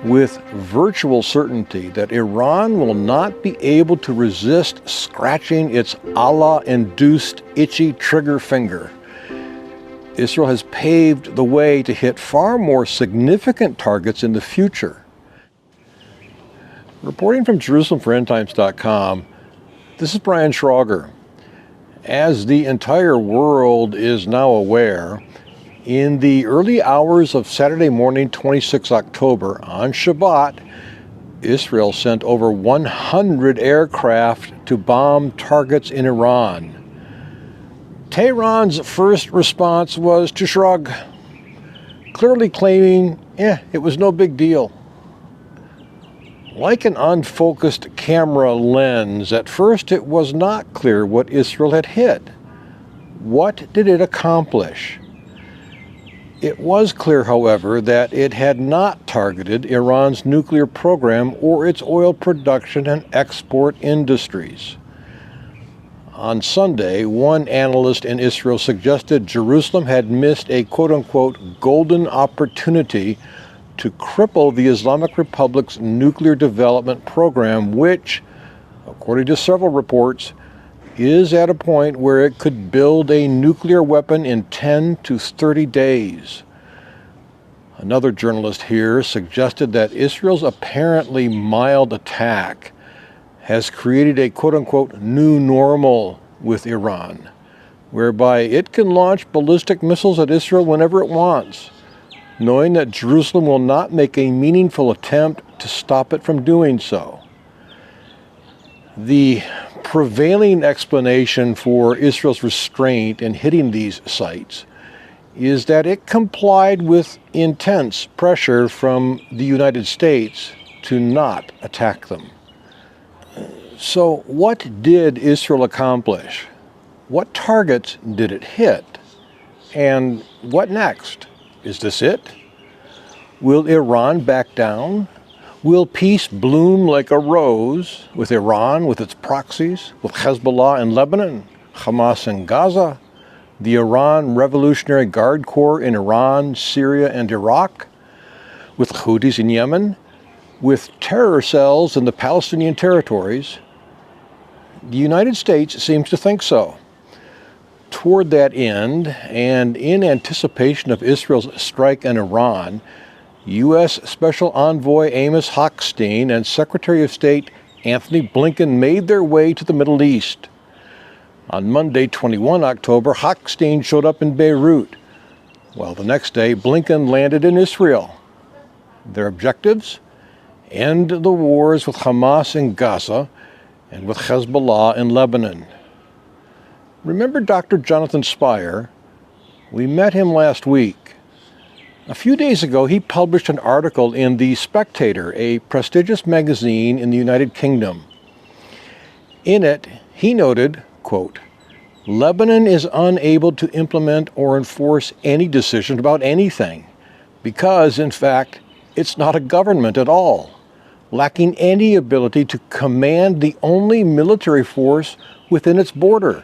with virtual certainty that Iran will not be able to resist scratching its Allah-induced itchy trigger finger. Israel has paved the way to hit far more significant targets in the future. Reporting from JerusalemForEndTimes.com, this is Brian Schrauger. As the entire world is now aware, in the early hours of Saturday morning, 26 October, on Shabbat, Israel sent over 100 aircraft to bomb targets in Iran. Tehran's first response was to shrug, clearly claiming, it was no big deal. Like an unfocused camera lens, at first it was not clear what Israel had hit. What did it accomplish? It was clear, however, that it had not targeted Iran's nuclear program or its oil production and export industries. On Sunday, one analyst in Israel suggested Jerusalem had missed a quote-unquote golden opportunity to cripple the Islamic Republic's nuclear development program, which, according to several reports, is at a point where it could build a nuclear weapon in 10 to 30 days. Another journalist here suggested that Israel's apparently mild attack has created a quote-unquote new normal with Iran, whereby it can launch ballistic missiles at Israel whenever it wants, knowing that Jerusalem will not make a meaningful attempt to stop it from doing so. The prevailing explanation for Israel's restraint in hitting these sites is that it complied with intense pressure from the United States to not attack them. So what did Israel accomplish? What targets did it hit? And what next? Is this it? Will Iran back down? Will peace bloom like a rose with Iran, with its proxies, with Hezbollah in Lebanon, Hamas in Gaza, the Iran Revolutionary Guard Corps in Iran, Syria, and Iraq, with Houthis in Yemen, with terror cells in the Palestinian territories? The United States seems to think so. Toward that end, and in anticipation of Israel's strike on Iran, U.S. Special Envoy Amos Hochstein and Secretary of State Anthony Blinken made their way to the Middle East. On Monday, 21 October, Hochstein showed up in Beirut, while the next day Blinken landed in Israel. Their objectives? End the wars with Hamas in Gaza and with Hezbollah in Lebanon. Remember Dr. Jonathan Spire? We met him last week. A few days ago, he published an article in The Spectator, a prestigious magazine in the United Kingdom. In it, he noted, quote, Lebanon is unable to implement or enforce any decision about anything because, in fact, it's not a government at all, lacking any ability to command the only military force within its border,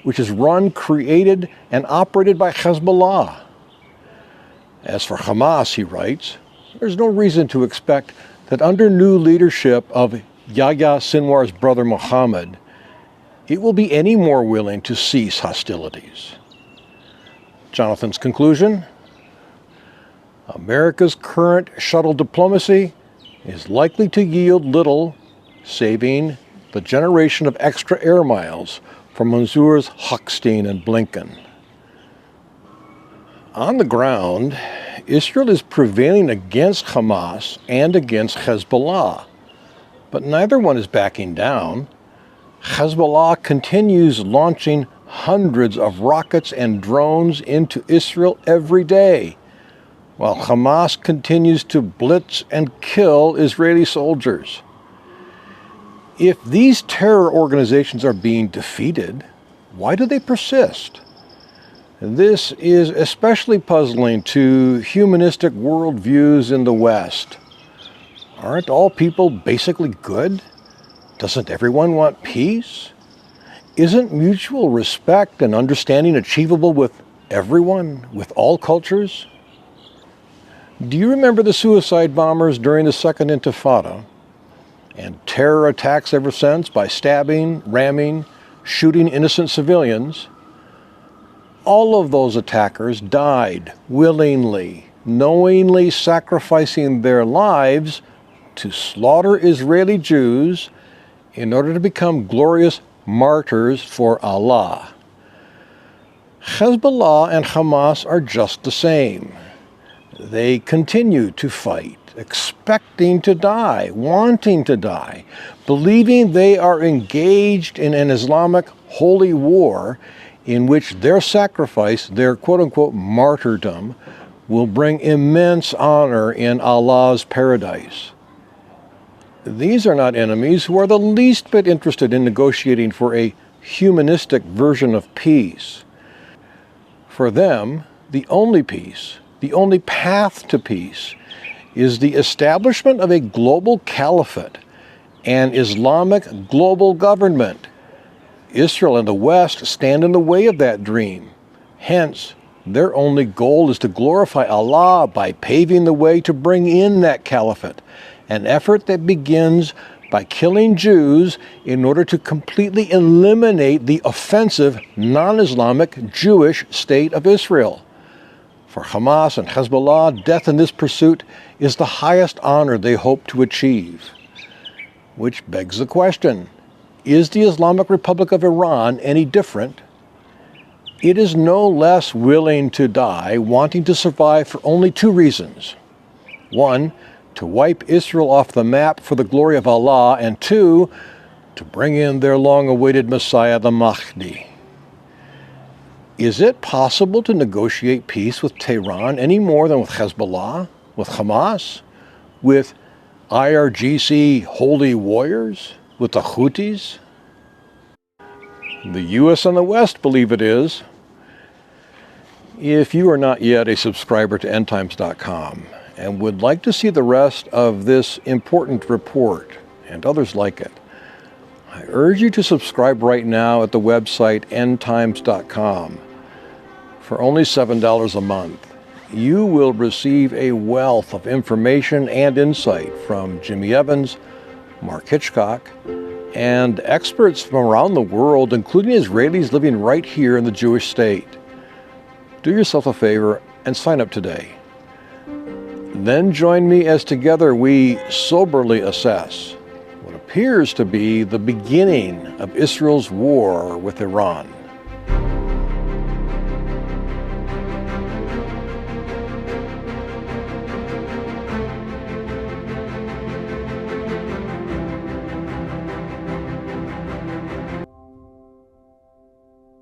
which is run, created, and operated by Hezbollah. As for Hamas, he writes, there's no reason to expect that under new leadership of Yahya Sinwar's brother Mohammed, it will be any more willing to cease hostilities. Jonathan's conclusion? America's current shuttle diplomacy is likely to yield little, saving the generation of extra air miles for Mansour's Hochstein and Blinken. On the ground, Israel is prevailing against Hamas and against Hezbollah, but neither one is backing down. Hezbollah continues launching hundreds of rockets and drones into Israel every day, while Hamas continues to blitz and kill Israeli soldiers. If these terror organizations are being defeated, why do they persist? This is especially puzzling to humanistic worldviews in the West. Aren't all people basically good? Doesn't everyone want peace? Isn't mutual respect and understanding achievable with everyone, with all cultures? Do you remember the suicide bombers during the Second Intifada? And terror attacks ever since by stabbing, ramming, shooting innocent civilians? All of those attackers died willingly, knowingly sacrificing their lives to slaughter Israeli Jews in order to become glorious martyrs for Allah. Hezbollah and Hamas are just the same. They continue to fight, expecting to die, wanting to die, believing they are engaged in an Islamic holy war in which their sacrifice, their quote-unquote martyrdom, will bring immense honor in Allah's paradise. These are not enemies who are the least bit interested in negotiating for a humanistic version of peace. For them, the only peace, the only path to peace, is the establishment of a global caliphate, an Islamic global government. Israel and the West stand in the way of that dream. Hence, their only goal is to glorify Allah by paving the way to bring in that caliphate, an effort that begins by killing Jews in order to completely eliminate the offensive, non-Islamic Jewish state of Israel. For Hamas and Hezbollah, death in this pursuit is the highest honor they hope to achieve. Which begs the question, is the Islamic Republic of Iran any different? It is no less willing to die, wanting to survive for only two reasons. One, to wipe Israel off the map for the glory of Allah, and two, to bring in their long-awaited Messiah, the Mahdi. Is it possible to negotiate peace with Tehran any more than with Hezbollah, with Hamas, with IRGC holy warriors, with the Houthis? The U.S. and the West believe it is. If you are not yet a subscriber to endtimes.com and would like to see the rest of this important report and others like it, I urge you to subscribe right now at the website endtimes.com. For only $7 a month, you will receive a wealth of information and insight from Jimmy Evans, Mark Hitchcock, and experts from around the world, including Israelis living right here in the Jewish state. Do yourself a favor and sign up today. Then join me as together we soberly assess what appears to be the beginning of Israel's war with Iran.